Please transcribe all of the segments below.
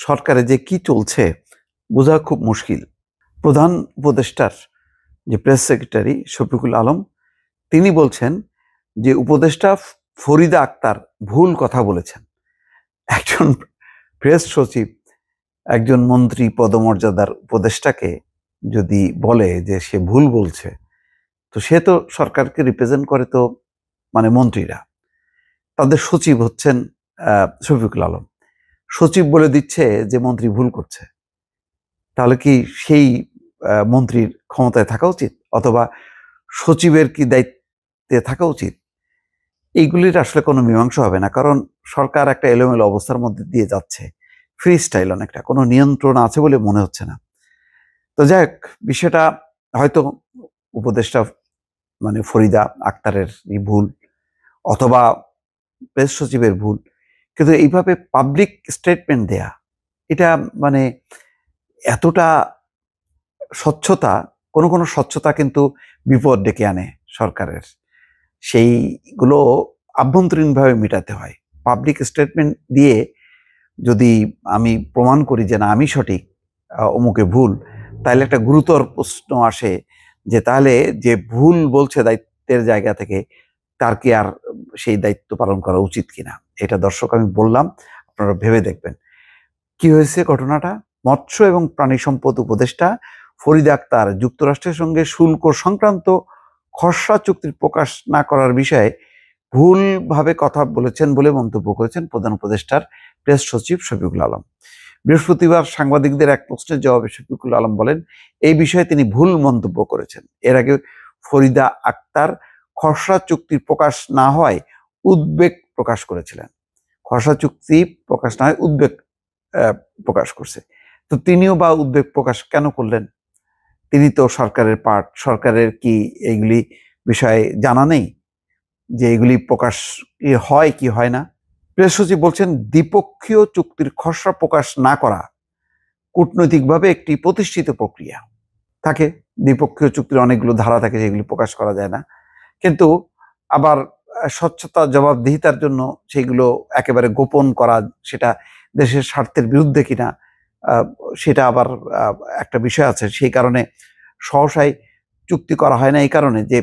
সরকারে যে কি চলছে বোঝা খুব মুশকিল। প্রধান উপদেষ্টার যে প্রেস সেক্রেটারি শফিকুল আলম তিনি বলছেন যে উপদেষ্টা ফরিদা আক্তার ভুল কথা বলেছেন। একজন প্রেস সচিব একজন মন্ত্রী পদমর্যাদার উপদেষ্টাকে যদি বলে যে সে ভুল বলছে, তো সে তো সরকারকে রিপ্রেজেন্ট করে, তো মানে মন্ত্রীরা, তাদের সচিব হচ্ছেন শফিকুল আলম। সচিব বলে দিচ্ছে যে মন্ত্রী ভুল করছে, তাহলে কি সেই মন্ত্রীর ক্ষমতায় থাকা উচিত, অথবা সচিবের কি দায়িত্বে থাকা উচিত? এইগুলির আসলে কোনো মীমাংসা হবে না, কারণ সরকার একটা এলোমেলো অবস্থার মধ্যে দিয়ে যাচ্ছে। ফ্রি স্টাইল, অনেকটা কোনো নিয়ন্ত্রণ আছে বলে মনে হচ্ছে না। তো যাই হোক, বিষয়টা হয়তো উপদেষ্টা মানে ফরিদা আক্তারের ভুল, অথবা প্রেস সচিবের ভুল, কিন্তু এইভাবে পাবলিক স্টেটমেন্ট দেয়া, এটা মানে এতটা স্বচ্ছতা, কোনো কোনো স্বচ্ছতা কিন্তু বিপদ ডেকে আনে সরকারের। সেইগুলো আভ্যন্তরীণভাবে মেটাতে হয়। পাবলিক স্টেটমেন্ট দিয়ে যদি আমি প্রমাণ করি যে না আমি সঠিক, অমুকে ভুল, তাহলে একটা গুরুতর প্রশ্ন আসে যে তাহলে যে ভুল বলছে দায়িত্বের জায়গা থেকে, তার কি আর সেই দায়িত্ব পালন করা উচিত কিনা? এটা দর্শক আমি বললাম, আপনারা ভেবে দেখবেন কি হয়েছে ঘটনাটা। মৎস্য এবং প্রাণী সম্পদ উপদেষ্টা ফরিদা আক্তার যুক্তরাষ্ট্রের সঙ্গে শুল্ক সংক্রান্ত খসড়া চুক্তির প্রকাশ না করার বিষয়ে ভুলভাবে কথা বলেছেন বলে মন্তব্য করেছেন প্রধান উপদেষ্টার প্রেস সচিব শফিকুল আলম। বৃহস্পতিবার সাংবাদিকদের এক প্রশ্নের জবাবে শফিকুল আলম বলেন, এই বিষয়ে তিনি ভুল মন্তব্য করেছেন। এর আগে ফরিদা আক্তার খসড়া চুক্তির প্রকাশ না হয় উদ্বেগ প্রকাশ করেছিলেন। খসড়া চুক্তি প্রকাশ না হয় উদ্বেগ প্রকাশ করছে। তো তিনিও বা উদ্বেগ প্রকাশ কেন করলেন? তিনি তো সরকারের পার্ট, সরকারের কি এইগুলি বিষয়ে জানা নেই যে এগুলি প্রকাশ কি হয় কি হয় না? প্রেস সচিব বলছেন, দ্বিপক্ষীয় চুক্তির খসড়া প্রকাশ না করা কূটনৈতিকভাবে একটি প্রতিষ্ঠিত প্রক্রিয়া। থাকে দ্বিপক্ষীয় চুক্তির অনেকগুলো ধারা থাকে যেগুলি প্রকাশ করা যায় না, কিন্তু আবার স্বচ্ছতা জবাবদিহিতার জন্য সেগুলো একেবারে গোপন করা, সেটা দেশের স্বার্থের বিরুদ্ধে কিনা সেটা আবার একটা বিষয় আছে। সেই কারণে সহসাই চুক্তি করা হয় না, এই কারণে যে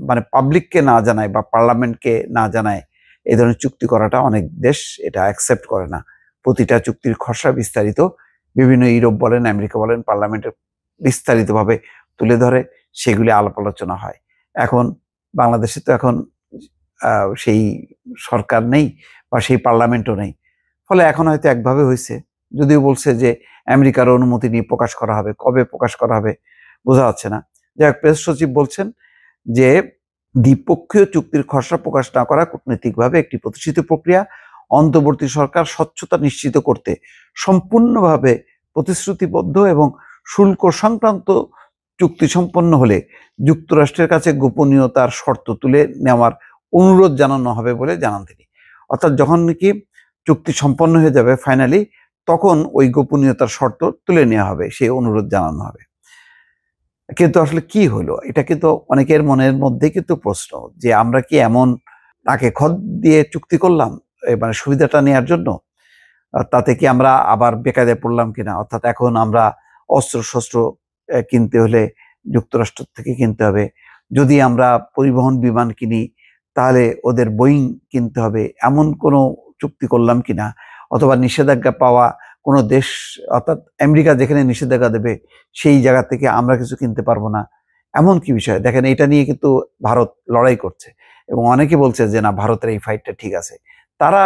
মানে পাবলিককে না জানায় বা পার্লামেন্টকে না জানায় এই ধরনের চুক্তি করাটা অনেক দেশ এটা অ্যাকসেপ্ট করে না। প্রতিটা চুক্তির খসড়া বিস্তারিত বিভিন্ন ইউরোপ বলেন, আমেরিকা বলেন, পার্লামেন্টে বিস্তারিতভাবে তুলে ধরে সেগুলি আলাপ আলোচনা হয়। এখন বাংলাদেশে তো এখন সেই সরকার নেই বা সেই পার্লামেন্টও নেই, ফলে এখন হয়তো একভাবে হয়েছে। যদিও বলছে যে আমেরিকার অনুমতি নিয়ে প্রকাশ করা হবে, কবে প্রকাশ করা হবে বোঝা যাচ্ছে না। যাই হোক, প্রেস সচিব বলছেন যে দ্বিপক্ষীয় চুক্তির খসড়া প্রকাশ না করা কূটনৈতিকভাবে একটি প্রতিষ্ঠিত প্রক্রিয়া। অন্তর্বর্তী সরকার স্বচ্ছতা নিশ্চিত করতে সম্পূর্ণভাবে প্রতিশ্রুতিবদ্ধ এবং শুল্ক সংক্রান্ত চুক্তি সম্পন্ন হলে যুক্তরাষ্ট্রের কাছে গোপনীয়তার শর্ত তুলে নেওয়ার অনুরোধ জানানো হবে বলে জানান তিনি। অর্থাৎ যখন নাকি চুক্তি সম্পন্ন হয়ে যাবে ফাইনালি, তখন ওই গোপনীয়তার শর্ত তুলে নেওয়া হবে, সেই অনুরোধ জানানো হবে। কিন্তু আসলে কি হলো, এটা কিন্তু অনেকের মনের মধ্যে কিন্তু প্রশ্ন যে আমরা কি এমন তাকে খত দিয়ে চুক্তি করলাম মানে সুবিধাটা নেওয়ার জন্য? তাতে কি আমরা আবার বেকায়দায় পড়লাম কিনা? অর্থাৎ এখন আমরা অস্ত্র শস্ত্র কিনতে হলে যুক্তরাষ্ট্র থেকে কিনতে হবে। যদি আমরা পরিবহন বিমান কিনি তাহলে ওদের বোয়িং কিনতে হবে, এমন কোনো চুক্তি করলাম কিনা? অথবা নিষেধাজ্ঞা পাওয়া কোনো দেশ, অর্থাৎ আমেরিকা যেখানে নিষেধাজ্ঞা দেবে সেই জায়গা থেকে আমরা কিছু কিনতে পারবো না, এমন কি বিষয়? দেখেন, এটা নিয়ে কিন্তু ভারত লড়াই করছে এবং অনেকে বলছে যে না, ভারতের এই ফাইটটা ঠিক আছে। তারা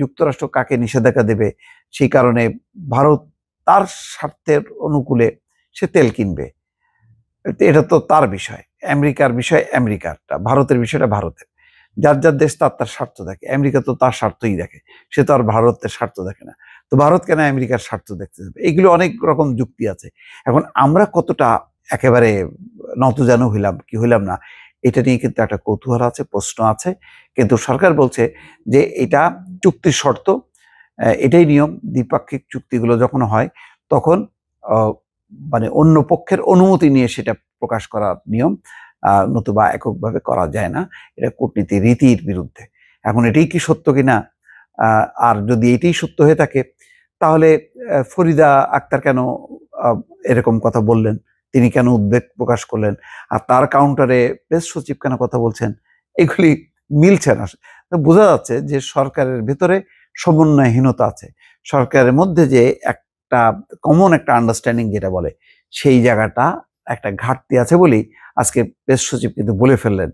যুক্তরাষ্ট্র কাকে নিষেধাজ্ঞা দেবে সেই কারণে ভারত তার স্বার্থের অনুকূলে সে তেল কিনবে। এটা তো তার বিষয়, আমেরিকার বিষয় আমেরিকারটা, ভারতের বিষয়টা ভারতের। যার যার দেশ তার তার স্বার্থ দেখে। আমেরিকা তো তার স্বার্থই দেখে, সে তো আর ভারতের স্বার্থ দেখে না। তো ভারত কেন আমেরিকার স্বার্থ দেখতে যাবে? এগুলো অনেক রকম যুক্তি আছে। এখন আমরা কতটা একেবারে নতজানু হইলাম কি হইলাম না, এটা নিয়ে কিন্তু একটা কৌতূহল আছে, প্রশ্ন আছে। কিন্তু সরকার বলছে যে এটা চুক্তির শর্ত, এটাই নিয়ম। দ্বিপাক্ষিক চুক্তিগুলো যখন হয় তখন মানে অন্য পক্ষের অনুমতি নিয়ে সেটা প্রকাশ করার নিয়ম, নতুবা এককভাবে করা যায় না। এটা কূটনীতি রীতির বিরুদ্ধে। এখন এটাই কি সত্য কিনা, আর যদি এটাই সত্য হয়ে থাকে তাহলে ফরিদা আক্তার কেন এরকম কথা বললেন, তিনি কেন উদ্বেগ প্রকাশ করলেন, আর তার কাউন্টারে প্রেস সচিব কেন কথা বলছেন, এগুলি মিলছে না। বোঝা যাচ্ছে যে সরকারের ভেতরে সমন্বয়হীনতা আছে, সরকারের মধ্যে যে একটা কমন একটা আন্ডারস্ট্যান্ডিং যেটা বলে সেই জায়গাটা একটা ঘাটতি আছে বলেই আজকে প্রেস সচিব কিন্তু বলে ফেললেন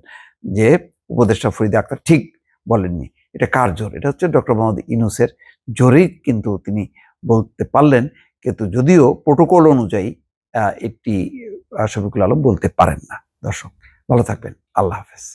যে উপদেষ্টা ফরিদা আক্তার ঠিক বলেননি। এটা কার জোর? এটা হচ্ছে ডক্টর মোহাম্মদ ইউনূসের জোরেই কিন্তু তিনি বলতে পারলেন, কিন্তু যদিও প্রোটোকল অনুযায়ী এটি শফিকুল আলম বলতে পারেন না। দর্শক ভালো থাকবেন, আল্লাহ হাফেজ।